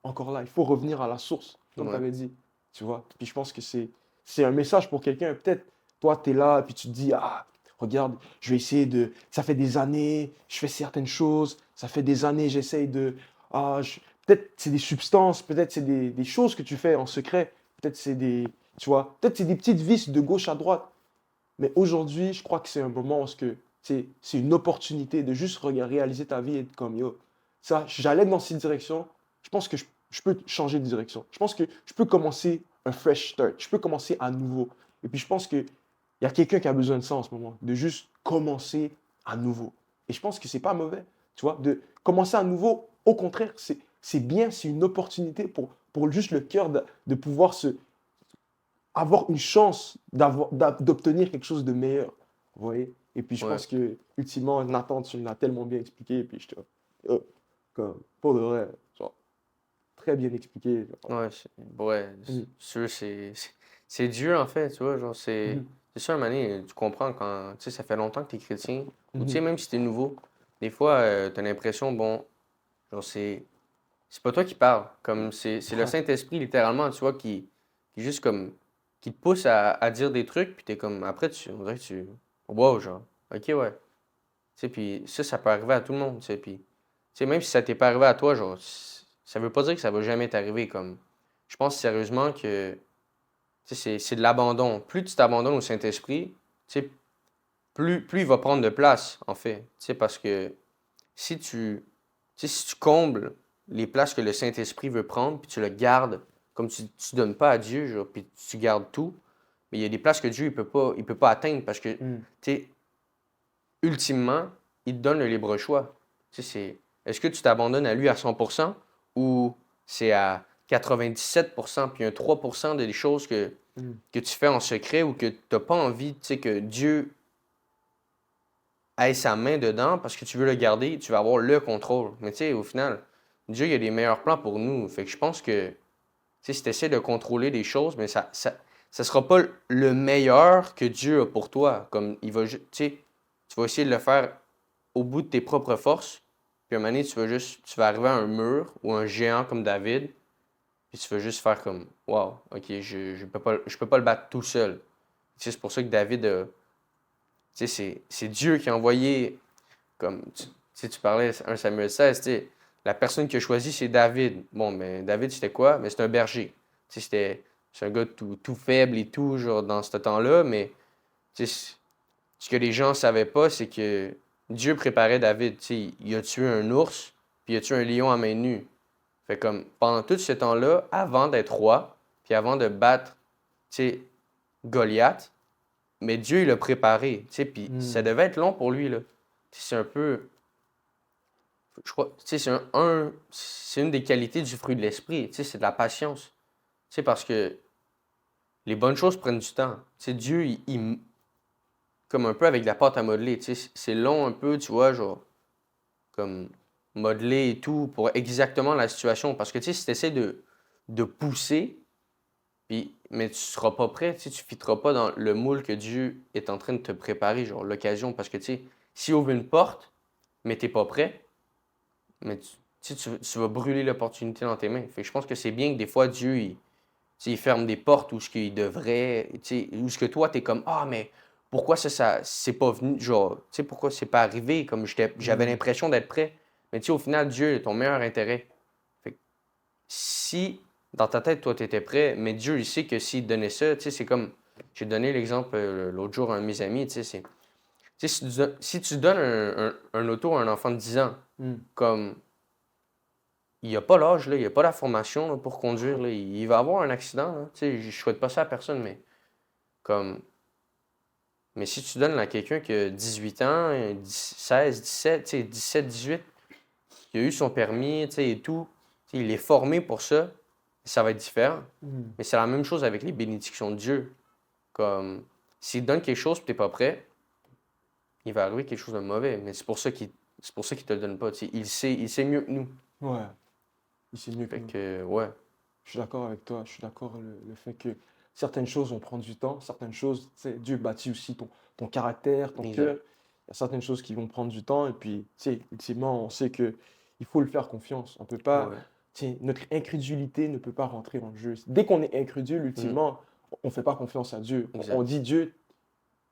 encore là, il faut revenir à la source, comme Ouais. tu avais dit. Tu vois? Puis je pense que c'est un message pour quelqu'un. Peut-être, toi, tu es là, puis tu te dis, ah, regarde, je vais essayer de... Ça fait des années, je fais certaines choses. Ça fait des années, j'essaye de... Ah, peut-être c'est des substances, peut-être c'est des choses que tu fais en secret. Peut-être c'est des... Tu vois? Peut-être c'est des petites vices de gauche à droite. Mais aujourd'hui, je crois que c'est un moment où c'est une opportunité de juste réaliser ta vie et être comme, yo, ça, j'allais dans cette direction. Je pense que je peux changer de direction. Je pense que je peux commencer un fresh start. Je peux commencer à nouveau. Et puis, je pense qu'il y a quelqu'un qui a besoin de ça en ce moment, de juste commencer à nouveau. Et je pense que c'est pas mauvais, tu vois, de commencer à nouveau. Au contraire, c'est bien, c'est une opportunité pour juste le cœur de pouvoir avoir une chance d'obtenir quelque chose de meilleur. Vous voyez? Et puis, je Ouais. pense que, ultimement, Nathan, tu me l'as tellement bien expliqué. Et puis, comme, pour de vrai, genre, très bien expliqué. Genre. Ouais, Mhm. sûr, c'est Dieu, en fait, tu vois, genre, Mhm. c'est sûr, Mané, tu comprends quand, tu sais, ça fait longtemps que tu es chrétien, ou tu sais, Mhm. même si tu es nouveau, des fois, tu as l'impression, bon, genre, c'est pas toi qui parles, comme, c'est le Ouais. Saint-Esprit, littéralement, tu vois, qui juste comme, qui te pousse à dire des trucs, puis t'es comme, après, on dirait que wow, genre, ok, ouais, tu sais, puis ça peut arriver à tout le monde, tu sais, puis, tu sais, même si ça t'est pas arrivé à toi, genre, ça veut pas dire que ça va jamais t'arriver, comme, je pense sérieusement que, tu sais, c'est de l'abandon. Plus tu t'abandonnes au Saint-Esprit, tu sais, plus il va prendre de place, en fait, tu sais, parce que si si tu combles les places que le Saint-Esprit veut prendre, puis tu le gardes, comme tu donnes pas à Dieu, genre, puis tu gardes tout, mais il y a des places que Dieu il peut pas atteindre parce que, tu Mhm. sais, ultimement, il te donne le libre choix. Tu sais, est-ce que tu t'abandonnes à lui à 100% ou c'est à 97% puis un 3% des choses Mhm. que tu fais en secret ou que tu n'as pas envie, tu sais, que Dieu ait sa main dedans parce que tu veux le garder, tu vas avoir le contrôle. Mais tu sais, au final, Dieu, il a des meilleurs plans pour nous. Fait que je pense que, tu sais, si tu essaies de contrôler des choses, mais ça sera pas le meilleur que Dieu a pour toi. Comme il va, tu sais, tu vas essayer de le faire au bout de tes propres forces. Puis à un moment donné, tu vas arriver à un mur ou un géant comme David, puis tu vas juste faire comme, wow, ok, je peux pas le battre tout seul. Tu sais, c'est pour ça que David a, tu sais, c'est Dieu qui a envoyé, comme, tu sais, tu parlais, 1 Samuel 16, tu sais, la personne qui a choisi, c'est David. Bon, mais David, c'était quoi? Mais c'est un berger. Tu sais, c'est un gars tout faible et tout, genre, dans ce temps-là, mais, tu sais, ce que les gens savaient pas, c'est que Dieu préparait David. Tu sais, il a tué un ours, puis il a tué un lion à main nue. Fait comme, pendant tout ce temps-là, avant d'être roi, puis avant de battre, tu sais, Goliath, mais Dieu, il l'a préparé, tu sais, puis ça Mhm. devait être long pour lui, là. Tu sais, c'est un peu... je crois, tu sais, c'est une des qualités du fruit de l'esprit, tu sais, c'est de la patience. Tu sais, parce que les bonnes choses prennent du temps. Tu sais, Dieu, comme un peu avec de la pâte à modeler, tu sais, c'est long un peu, tu vois, genre, comme modeler et tout pour exactement la situation. Parce que, tu sais, si tu essaies de pousser, mais tu seras pas prêt, tu sais, tu fitteras pas dans le moule que Dieu est en train de te préparer, genre l'occasion. Parce que, tu sais, s'il ouvre une porte, mais t'es pas prêt, mais tu vas brûler l'opportunité dans tes mains. Fait que je pense que c'est bien que des fois, Dieu, tu sais, il ferme des portes où ce qu'il devrait, tu sais, où ce que toi, t'es comme, ah, mais pourquoi ça c'est pas venu, genre, tu sais, pourquoi c'est pas arrivé, comme j'avais Mm. l'impression d'être prêt. Mais tu sais, au final, Dieu est ton meilleur intérêt. Fait que si, dans ta tête, toi, t'étais prêt, mais Dieu, il sait que s'il te donnait ça, tu sais, c'est comme, j'ai donné l'exemple l'autre jour à un de mes amis, tu sais, tu sais, si tu donnes un auto à un enfant de 10 ans, Mm. comme, il a pas l'âge, là, il a pas la formation là, pour conduire, là, il va avoir un accident, là. Tu sais, je souhaite pas ça à personne, mais comme, mais si tu donnes à quelqu'un qui a 18 ans, 16, 17, tu sais, 17, 18, qui a eu son permis, tu sais, et tout, tu sais, il est formé pour ça va être différent. Mm. Mais c'est la même chose avec les bénédictions de Dieu. Comme, s'il te donne quelque chose et tu n'es pas prêt, il va arriver quelque chose de mauvais. Mais c'est pour ça qu'il te le donne pas. Tu sais, il sait mieux que nous. Ouais, il sait mieux que Fait nous. que, ouais, Je suis d'accord avec toi. Je suis d'accord le fait que certaines choses vont prendre du temps, certaines choses, tu sais, Dieu bâtit aussi ton caractère, ton cœur. exact. Il y a certaines choses qui vont prendre du temps et puis, tu sais, ultimement, on sait que il faut le faire confiance. On peut pas, Ouais. tu sais, notre incrédulité ne peut pas rentrer en jeu. Dès qu'on est incrédule, Mm, ultimement, on ne fait pas confiance à Dieu. On exact. dit Dieu,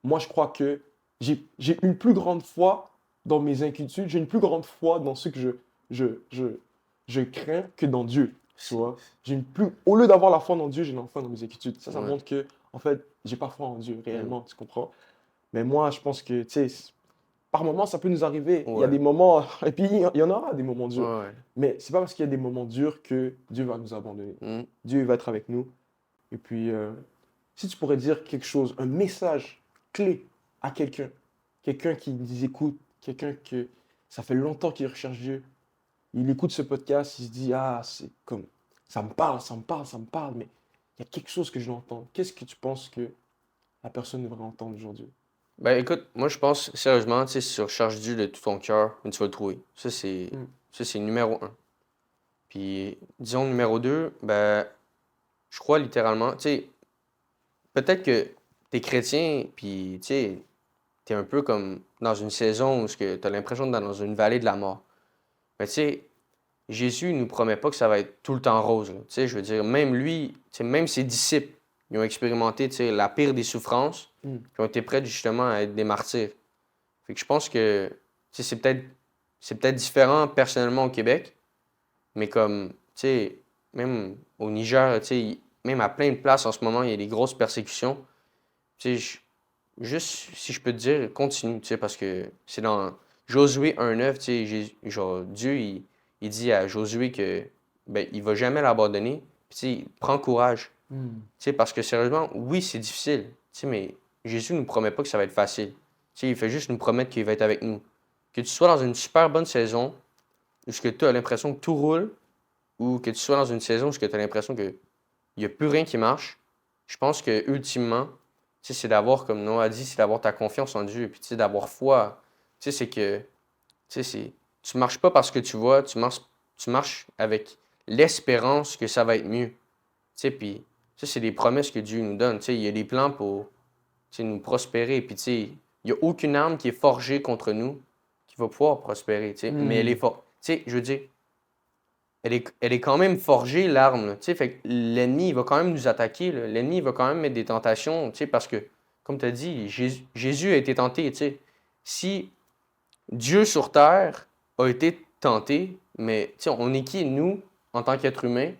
moi je crois que j'ai une plus grande foi dans mes inquiétudes, j'ai une plus grande foi dans ce que je, je, je crains que dans Dieu. Tu C'est- vois? J'ai une plus... Au lieu d'avoir la foi dans Dieu, j'ai la foi dans mes inquiétudes. Ça Ouais. montre que, en fait, j'ai pas foi en Dieu Mm, réellement, tu comprends? Mais moi, je pense que, tu sais, par moments, ça peut nous arriver. Il y a ouais. des moments, et puis il y en aura des moments Ouais, durs. ouais. Mais c'est pas parce qu'il y a des moments durs que Dieu va nous abandonner. Mm. Dieu va être avec nous. Et puis, si tu pourrais dire quelque chose, un message clé à quelqu'un, quelqu'un qui nous écoute, quelqu'un que ça fait longtemps qu'il recherche Dieu, il écoute ce podcast, il se dit, ah, c'est comme, ça me parle, ça me parle, ça me parle, mais il y a quelque chose que je dois entendre. Qu'est-ce que tu penses que la personne devrait entendre aujourd'hui? Ben écoute, moi je pense sérieusement, tu sais, si tu recherches Dieu de tout ton cœur, ben, tu vas le trouver. Mm. Ça, c'est numéro un. Puis, disons numéro deux, ben, je crois littéralement, tu sais, peut-être que t'es chrétien, puis tu sais, t'es un peu comme dans une saison où t'as l'impression d'être dans une vallée de la mort. Mais tu sais, Jésus ne nous promet pas que ça va être tout le temps rose, là. Tu sais, je veux dire, même lui, tu sais, même ses disciples, ils ont expérimenté, tu sais, la pire des souffrances, Mm. puis ont été prêts justement à être des martyrs. Fait que je pense que, tu sais, c'est peut-être différent personnellement au Québec, mais comme, tu sais, même au Niger, tu sais, même à plein de places en ce moment, il y a des grosses persécutions. Tu sais, juste, si je peux te dire, continue, tu sais, parce que c'est dans Josué 1,9, tu sais, genre, Dieu, il dit à Josué que, ben, il va jamais l'abandonner. Puis, tu sais, prends courage. Mm. Tu sais, parce que sérieusement, oui, c'est difficile, tu sais, mais Jésus ne nous promet pas que ça va être facile. Tu sais, il fait juste nous promettre qu'il va être avec nous. Que tu sois dans une super bonne saison, où ce que tu as l'impression que tout roule, ou que tu sois dans une saison où tu as l'impression qu'il n'y a plus rien qui marche, je pense que ultimement, tu sais, c'est d'avoir, comme Noah a dit, c'est d'avoir ta confiance en Dieu, puis tu sais, d'avoir foi. Tu sais, c'est que, tu sais, tu marches pas parce que tu vois, tu marches avec l'espérance que ça va être mieux. Tu sais, puis ça, c'est des promesses que Dieu nous donne. Tu sais, il y a des plans pour, tu sais, nous prospérer, puis tu sais, il n'y a aucune arme qui est forgée contre nous qui va pouvoir prospérer, tu sais, mais elle est Mm. forte. Tu sais, je veux dire, elle est quand même forgée, l'arme, là, tu sais, fait que l'ennemi, il va quand même nous attaquer, là. L'ennemi, il va quand même mettre des tentations, tu sais, parce que, comme tu as dit, Jésus a été tenté, tu sais. Si Dieu sur terre a été tenté, mais, tu sais, on est qui, nous, en tant qu'être humain,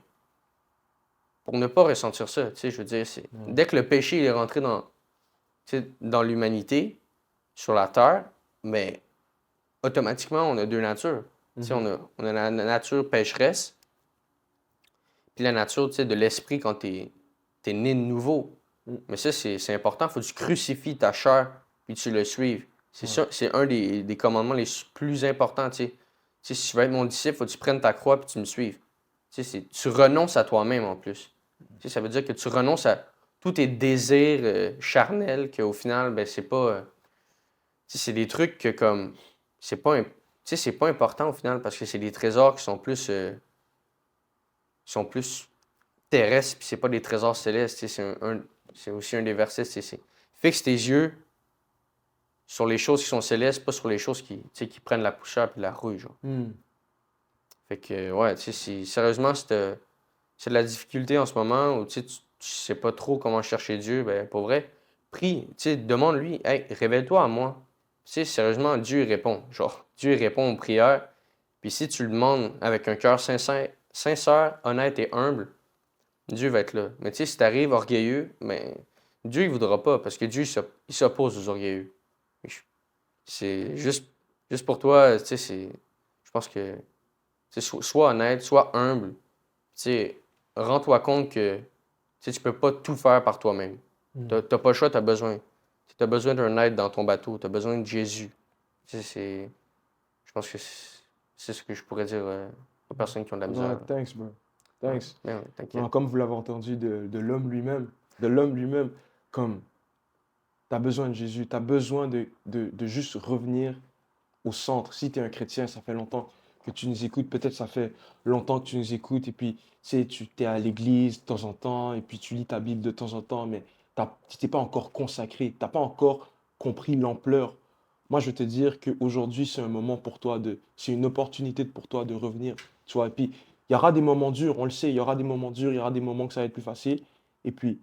pour ne pas ressentir ça, tu sais, je veux dire, Ouais. dès que le péché il est rentré tu sais, dans l'humanité, sur la terre, mais automatiquement, on a deux natures. Tu sais, Mhm. on a la nature pécheresse, puis la nature, tu sais, de l'esprit quand t'es né de nouveau. Mm. Mais ça, c'est important. Il faut que tu crucifies ta chair, puis tu le suives. C'est Ouais. ça, c'est un des commandements les plus importants, tu sais. Tu sais, si tu veux être mon disciple, il faut que tu prennes ta croix et tu me suives. Tu sais, tu renonces à toi-même en plus. Tu sais, ça veut dire que tu renonces à tous tes désirs charnels, qu'au final, ben, c'est pas. Tu sais, c'est des trucs que comme. C'est pas, tu sais, c'est pas important au final parce que c'est des trésors qui sont plus terrestres, puis c'est pas des trésors célestes. Tu sais, c'est aussi un des versets. Tu sais, fixe tes yeux sur les choses qui sont célestes, pas sur les choses qui, tu sais, qui prennent la poussière et la rouille, genre. Hmm. Fait que, ouais, tu sais, sérieusement, c'est de la difficulté en ce moment où tu sais, tu sais pas trop comment chercher Dieu, ben, pour vrai, prie, tu sais, demande-lui, hey, révèle-toi à moi. Tu sais, sérieusement, Dieu il répond. Genre, Dieu il répond aux prières. Puis si tu le demandes avec un cœur sincère, honnête et humble, Dieu va être là. Mais tu sais, si tu arrives orgueilleux, ben, Dieu il voudra pas parce que Dieu il s'oppose aux orgueilleux. C'est juste pour toi, tu sais, je pense que tu sais, sois honnête, sois humble. Tu sais, rends-toi compte que tu sais, tu peux pas tout faire par toi-même. Hmm. T'as pas le choix, tu as besoin. Tu as besoin d'un aide dans ton bateau, tu as besoin de Jésus. Tu sais, je pense que c'est ce que je pourrais dire aux personnes qui ont de la misère, Ouais, là. thanks, bro. Ouais, Thanks. mais ouais, Non, t'inquiète. comme vous l'avez entendu de l'homme lui-même, comme tu as besoin de Jésus, tu as besoin de juste revenir au centre. Si tu es un chrétien, ça fait longtemps que tu nous écoutes, peut-être ça fait longtemps que tu nous écoutes, et puis tu sais, tu es à l'église de temps en temps, et puis tu lis ta Bible de temps en temps, mais tu t'es pas encore consacré, tu n'as pas encore compris l'ampleur. Moi, je veux te dire qu'aujourd'hui, c'est un moment pour toi c'est une opportunité pour toi de revenir, tu vois. Et puis, il y aura des moments durs, on le sait, il y aura des moments durs, il y aura des moments que ça va être plus facile. Et puis,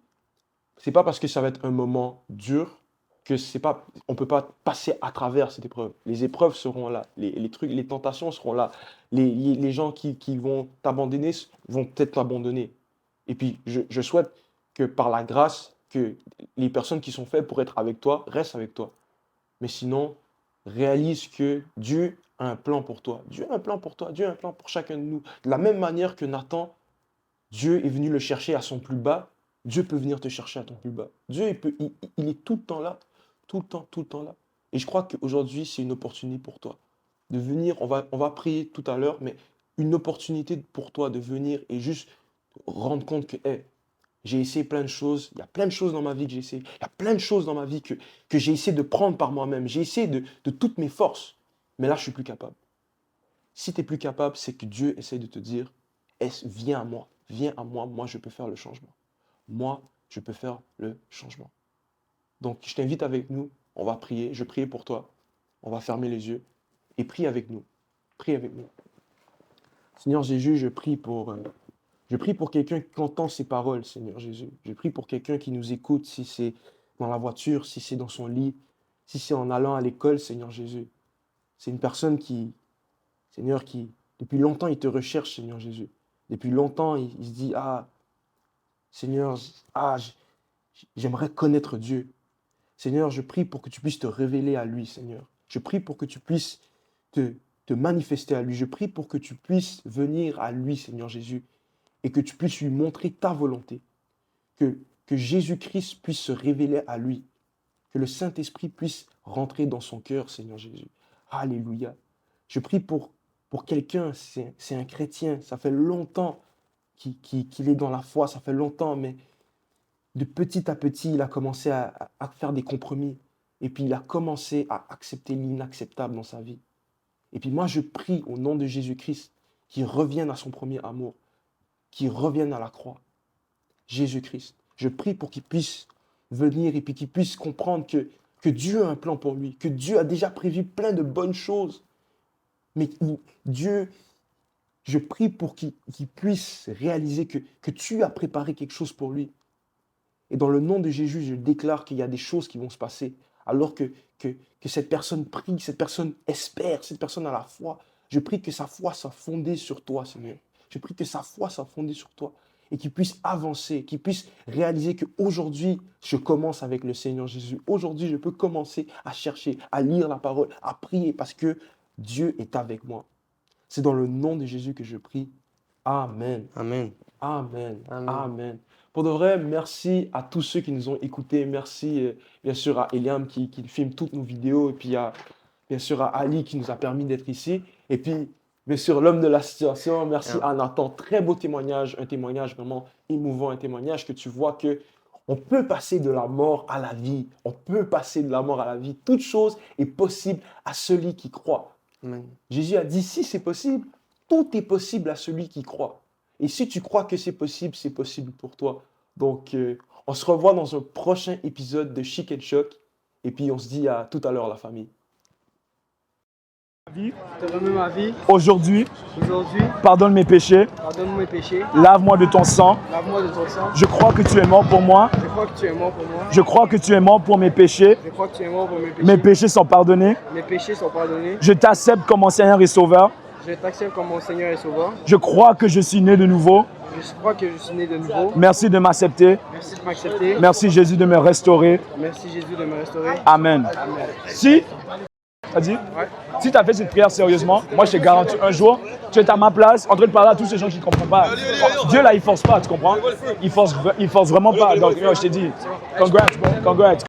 c'est pas parce que ça va être un moment dur que c'est pas, on peut pas passer à travers cette épreuve. Les épreuves seront là, les trucs, les tentations seront là. Les gens qui vont t'abandonner vont peut-être t'abandonner. Et puis, je souhaite que par la grâce, que les personnes qui sont faites pour être avec toi restent avec toi. Mais sinon, réalise que Dieu a un plan pour toi. Dieu a un plan pour toi. Dieu a un plan pour chacun de nous. De la même manière que Nathan, Dieu est venu le chercher à son plus bas. Dieu peut venir te chercher à ton plus bas. Dieu, il est tout le temps là. Tout le temps là. Et je crois qu'aujourd'hui, c'est une opportunité pour toi de venir. On va prier tout à l'heure, mais une opportunité pour toi de venir et juste rendre compte que hey, j'ai essayé plein de choses. Il y a plein de choses dans ma vie que j'ai essayé. Il y a plein de choses dans ma vie que j'ai essayé de prendre par moi-même. J'ai essayé de toutes mes forces. Mais là, je suis plus capable. Si tu es plus capable, c'est que Dieu essaie de te dire, viens à moi, moi je peux faire le changement. Moi, je peux faire le changement. Donc, je t'invite avec nous, on va prier, je prie pour toi, on va fermer les yeux et prie avec nous. Prie avec nous. Seigneur Jésus, je prie pour quelqu'un qui entend ces paroles, Seigneur Jésus. Je prie pour quelqu'un qui nous écoute, si c'est dans la voiture, si c'est dans son lit, si c'est en allant à l'école, Seigneur Jésus. C'est une personne Seigneur, depuis longtemps, il te recherche, Seigneur Jésus. Depuis longtemps, il se dit, ah, Seigneur, ah, j'aimerais connaître Dieu. Seigneur, je prie pour que tu puisses te révéler à lui, Seigneur. Je prie pour que tu puisses te manifester à lui. Je prie pour que tu puisses venir à lui, Seigneur Jésus, et que tu puisses lui montrer ta volonté. Que, que Jésus-Christ puisse se révéler à lui. Que le Saint-Esprit puisse rentrer dans son cœur, Seigneur Jésus. Alléluia. Je prie pour quelqu'un, c'est un chrétien, ça fait longtemps qu'il est dans la foi, ça fait longtemps, mais de petit à petit, il a commencé à faire des compromis. Et puis il a commencé à accepter l'inacceptable dans sa vie. Et puis moi, je prie au nom de Jésus-Christ qu'il revienne à son premier amour, qu'il revienne à la croix. Jésus-Christ. Je prie pour qu'il puisse venir et puis qu'il puisse comprendre que Dieu a un plan pour lui, que Dieu a déjà prévu plein de bonnes choses. Mais Dieu, je prie pour qu'il puisse réaliser que tu as préparé quelque chose pour lui. Et dans le nom de Jésus, je déclare qu'il y a des choses qui vont se passer. Alors que cette personne prie, cette personne espère, cette personne a la foi. Je prie que sa foi soit fondée sur toi, Seigneur. Je prie que sa foi soit fondée sur toi et qu'il puisse avancer, qu'il puisse réaliser qu'aujourd'hui, je commence avec le Seigneur Jésus. Aujourd'hui, je peux commencer à chercher, à lire la parole, à prier parce que Dieu est avec moi. C'est dans le nom de Jésus que je prie. Amen. Amen. Amen. Amen. Amen. Pour de vrai, merci à tous ceux qui nous ont écoutés. Merci bien sûr à Eliam qui filme toutes nos vidéos. Et puis bien sûr à Ali qui nous a permis d'être ici. Et puis Bien sûr, l'homme de la situation. Merci à Nathan. Très beau témoignage, un témoignage vraiment émouvant, un témoignage que tu vois que on peut passer de la mort à la vie. On peut passer de la mort à la vie. Toute chose est possible à celui qui croit. Amen. Jésus a dit, si c'est possible, tout est possible à celui qui croit. Et si tu crois que c'est possible pour toi. Donc, on se revoit dans un prochain épisode de Chic and Choc. Et puis, on se dit à tout à l'heure, la famille. Je te remets ma vie. Aujourd'hui, pardonne mes péchés. Lave-moi de ton sang. Je crois que tu es mort pour moi. Je crois que tu es mort pour mes péchés. Mes péchés sont pardonnés. Je t'accepte comme mon Seigneur et Sauveur. Je crois que je suis né de nouveau. Merci de m'accepter. Merci Jésus de me restaurer. Amen. Si tu as fait cette prière sérieusement, moi je te garantis un jour, tu es à ma place en train de parler à tous ces gens qui ne comprennent pas. Dieu là, il force pas, tu comprends? Il force vraiment pas. Donc je te dis, congrats, bro, congrats.